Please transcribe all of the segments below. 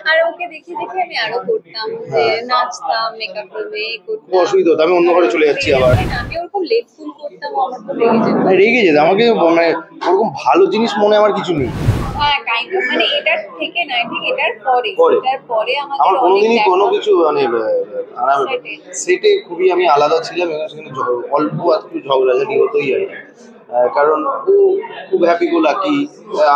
আর ওকে দেখে দেখে আমি আরো করতাম, যে নাচতাম, মেকআপ রুমে করতাম। অসুবিধা হতো, আমি অন্য ঘরে চলে যাচ্ছি আবার। আমি ওরকম লেট ফুল করতাম, আমার খুব রেগে যেত। রেগে যেত আমাকে, মানে ওরকম ভালো জিনিস মনে আমার কিছু নেই। হ্যাঁ, কাইন্ড অফ, মানে এটার থেকে নয়, ঠিক এটার পরে আমার আমাদের কোনোদিনই কোনো কিছু মানে সেটে খুবই আমি আলাদা ছিলাম, এবং সেখানে অল্প একটু ঝগড়াঝাটি হতোই আর কি। কারণ ও খুব হ্যাপি গো লাকি,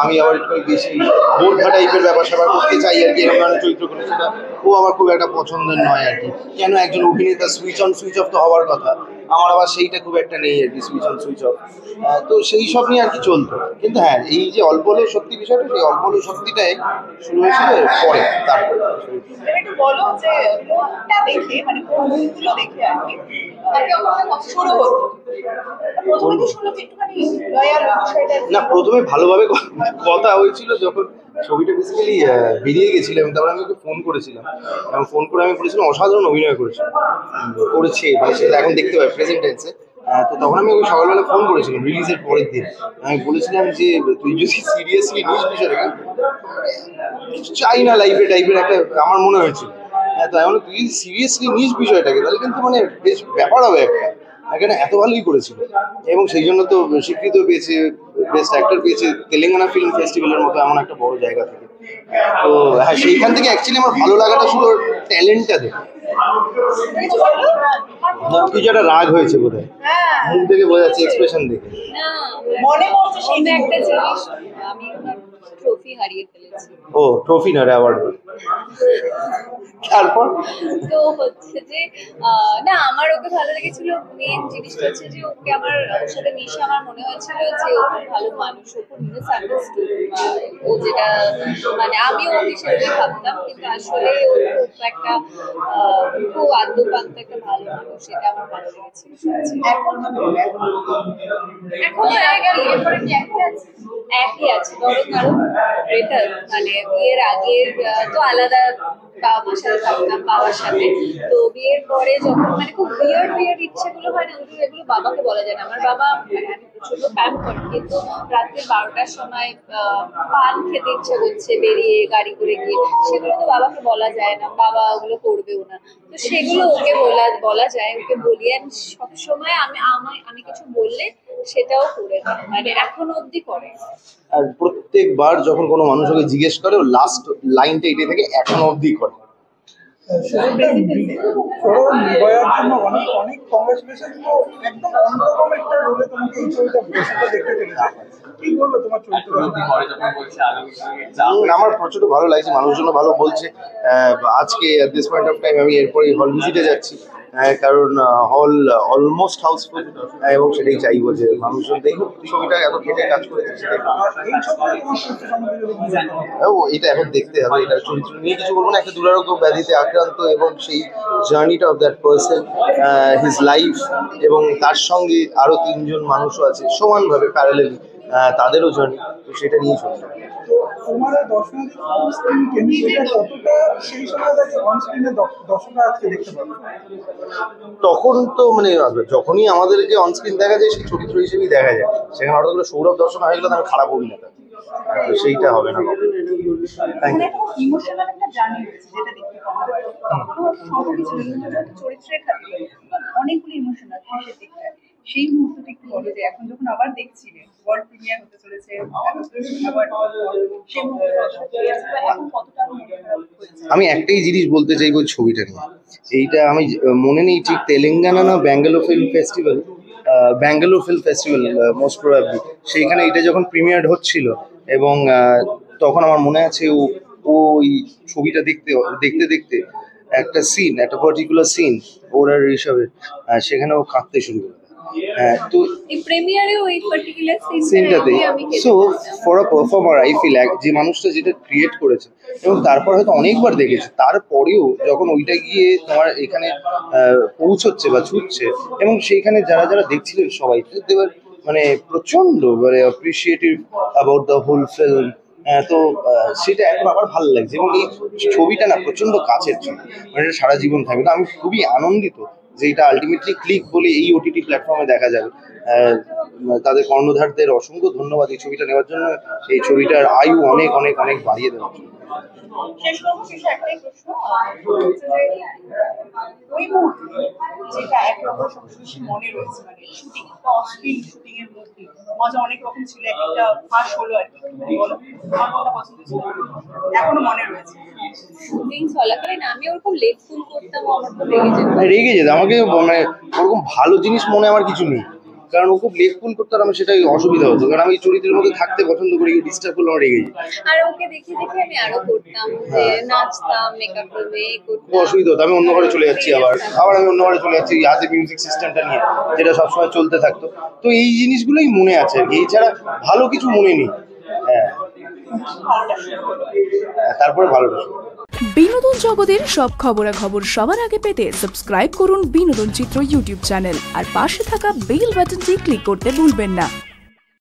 আমি আবার একটু বেশি বোরখা টাইপের ব্যাপার স্যাপার করতে চাই আর কি, এরকম ধরনের চরিত্র করে, সেটা ও আমার খুব একটা পছন্দের নয় আর কি। কেন একজন অভিনেতা সুইচ অন সুইচ অফ তো হওয়ার কথা, আমার আবার সেইটা খুব একটা নেই আর কি, সুইচ অন সুইচ অফ। তো সেই সব নিয়ে আর কি চলতো। কিন্তু হ্যাঁ, এই যে অল্প হলেও সত্যি বিষয়টা, সেই অল্প হলেও সত্যিটাই শুরু হয়েছিল পরে, তারপরে। একটু বলো যে কোনটা দেখে, মানে কোন মুভিগুলো দেখে আর কি শুরু হলো? প্রথমে তো শুনলাম যে একটুখানি লয়াল বিষয়টা না, প্রথমে ভালোভাবে কথা হয়েছিল যখন ছবিটা বেসিক্যালি বেরিয়ে গেছিল, এবং তারপরে আমি ওকে ফোন করেছিলাম, এবং ফোন করে আমি বলেছিলাম অসাধারণ অভিনয় করেছে, মানে সেটা এখন দেখতে পাই প্রেজেন্ট টেন্সে। তো তখন আমি ওকে সকালবেলা ফোন করেছিলাম রিলিজের পরের দিন। আমি বলেছিলাম যে তুই যদি সিরিয়াসলি নিস বিষয়টাকে, কিছু চাই না লাইফে টাইপের একটা আমার মনে হয়েছিল। হ্যাঁ, তো আমি তুই যদি সিরিয়াসলি নিস বিষয়টাকে, তাহলে কিন্তু মানে বেশ ব্যাপার হবে একটা। এখানে এত ভালোই করেছিল, এবং সেই জন্য তো স্বীকৃত পেয়েছে, বেস্ট অ্যাক্টর পেয়েছে তেলেঙ্গানা ফিল্ম ফেস্টিভ্যালের মতো এমন একটা বড় জায়গা থেকে। তো হ্যাঁ, সেইখান থেকে অ্যাকচুয়ালি আমার ভালো লাগাটা শুধু ট্যালেন্টটা দেখে। কিছু একটা রাগ হয়েছে বোধহয়, মুখ থেকে বোঝা যাচ্ছে, এক্সপ্রেশন দেখে। মনে পড়ছে সেই একটা জিনিস, আমি ওনার ট্রফি হারিয়ে ফেলেছি। ও, ট্রফি না, অ্যাওয়ার্ড। তারপর তো হচ্ছে যে না, আমার ওকে ভালো লেগেছিল। মেন জিনিসটা হচ্ছে যে ওকে ওর সাথে মিশে আমার মনে হয়েছিল যে ও খুব ভালো মানুষ, ও খুব মিসআন্ডারস্টুড। ও যেটা, মানে আমিও ওকে সেটাই ভাবতাম, কিন্তু আসলে ও খুব একটা খুব আদ্যপান্ত একটা ভালো মানুষ, এটা আমার ভালো লেগেছিল। এখন একই আছে, বরং আরো বেটার। মানে বিয়ের আগের তো আলাদা, বাবার সাথে থাকতাম, বাবার সাথে। তো বিয়ের পরে যখন মানে খুব বিয়ার্ড ইচ্ছেগুলো হয় না, এগুলো বাবাকে বলা যায় না। আমার বাবা, মানে আমি প্রচন্ড প্যাম করি, কিন্তু রাত্রে 12টার সময় পান খেতে ইচ্ছে করছে বেরিয়ে গাড়ি করে গিয়ে, সেগুলো তো বাবাকে বলা যায় না, বাবা ওগুলো করবেও না। তো সেগুলো ওকে বলা যায়, ওকে বলি। আমি সবসময় আমি কিছু বললে সেটাও করে দেয়, মানে এখনো অব্দি করে। আর প্রত্যেকবার যখন কোনো মানুষ ওকে জিজ্ঞেস করে, ও লাস্ট লাইনটা এটাই থাকে, এখনো অব্দি করে। নির্ভয়ার জন্য অনেক অনেক কংগ্রেচুলেশন। তো একদম অন্যরকম একটা রোলে তোমাকে এই ছবিটা দেখতে চলেছে, কি বলবো তোমার চরিত্র? আমার প্রচন্ড ভালো লাগছে, মানুষজন ভালো বলছে। আজকে at this point of time আমি এরপরে হল ভিজিটে যাচ্ছি, কারণ হল অলমোস্ট হাউসফুল, এবং সেটাই চাইবো যে মানুষজন দেখুক ছবিটা, এত খেটে কাজ করেছে সেটাই। এটা এখন দেখতে হবে, এটা চরিত্র নিয়ে কিছু বলবো না। একটা দুরারোগ্য ব্যাধিতে আক্রান্ত, এবং সেই জার্নিটা of that person, his life, এবং তার সঙ্গে আরো 3জন মানুষও আছে সমানভাবে প্যারালেলি, তাদেরও জার্নি, তো সেটা নিয়ে চলছে। তোমার দর্শনার্থী স্ক্রিন কেমিস্ট্রিটা কতটা সেই সময় দাঁড়িয়ে অন স্ক্রিনে দর্শকরা আজকে দেখতে পাবে? তখন তো মানে যখনই আমাদেরকে অনস্ক্রিন দেখা যায়, সেই চরিত্র হিসেবেই দেখা যায়। সেখানে হঠাৎ করে সৌরভ দর্শন হয়ে গেলে তো আমি খারাপ অভিনেতা, তো সেইটা হবে না। ইমোশনাল একটা জার্নি রয়েছে, যেটা দেখতে চরিত্রের ক্ষেত্রে অনেকগুলো ইমোশনাল শেষের দিকটা। সেই মুহূর্তটা একটু বলো, যে এখন যখন আবার দেখছিলে, ওয়ার্ল্ড প্রিমিয়ার হতে চলেছে, আমি একটাই জিনিস বলতে চাইবো ছবিটা নিয়ে। এইটা আমি মনে নেই ঠিক তেলেঙ্গানা না Bangalore film festival, most probably, সেইখানে এটা যখন প্রিমিয়ার্ড হচ্ছিল, এবং তখন আমার মনে আছে ওই ছবিটা দেখতে দেখতে একটা সিন, একটা পার্টিকুলার সিন ওর আর ঋষভের, সেখানে ও কাঁদতে শুরু করে। তো সিনটাতে, so for a performer I feel, যে মানুষটা যেটা ক্রিয়েট করেছে, এবং তারপর হয়তো অনেকবার দেখেছে, তারপরেও যখন ওইটা গিয়ে তোমার এখানে পৌঁছচ্ছে বা ছুটছে, এবং সেইখানে যারা যারা দেখছিলেন সবাই দেবার মানে প্রচন্ড মানে appreciative about the whole film. তো সেটা এখন আমার ভালো লাগছে, এবং এই ছবিটা না প্রচন্ড কাছের ছবি, মানে এটা সারা জীবন থাকবে। তো আমি খুবই আনন্দিত যে এটা আলটিমেটলি ক্লিক বলে এই ওটিটি প্ল্যাটফর্মে দেখা যাবে। তাদের কর্ণধারদের অসংখ্য ধন্যবাদ এই ছবিটা নেওয়ার জন্য, এই ছবিটার আয়ু অনেক অনেক অনেক বাড়িয়ে দেওয়ার জন্য। শেষ করবো, শেষে একটাই প্রশ্ন হচ্ছে যে ওই মুহূর্তে যেটা একরকম সবচেয়ে বেশি মনে রয়েছে, মানে শুটিং, একটা অশ্লীল শুটিং এর মধ্যে মজা অনেক রকম ছিল, একটা ফাঁস হলো আর কি, বলো আমার কোনটা পছন্দ ছিল, এখনো মনে রয়েছে? শুটিং চলাকালীন আমি ওরকম লেট ফুল করতাম, আমার খুব লেগে যেত। রেগে যেত আমাকে, মানে ওরকম ভালো জিনিস মনে আমার কিছু নেই, কারণ ও খুব লেটফুল করতে আর আমার সেটাই অসুবিধা হতো, কারণ আমি চরিত্রের মধ্যে থাকতে পছন্দ করি, ডিস্টার্ব করলে আমার রেগে যায়। আর ওকে দেখে দেখে আমি আরো করতাম, যে নাচতাম, মেকআপ করবে, খুব করতাম। অসুবিধা হতো, আমি অন্য ঘরে চলে যাচ্ছি, আবার আমি অন্য ঘরে চলে যাচ্ছি হাতে মিউজিক সিস্টেমটা নিয়ে, যেটা সবসময় চলতে থাকতো। তো এই জিনিসগুলোই মনে আছে আর কি, এছাড়া ভালো কিছু মনে নেই। হ্যাঁ, তারপরে ভালোটা শুরু। বিনোদন জগতের সব খবরাখবর সবার আগে পেতে সাবস্ক্রাইব করুন বিনোদন চিত্র ইউটিউব চ্যানেল আর পাশে থাকা বেল বাটনটি ক্লিক করতে ভুলবেন না।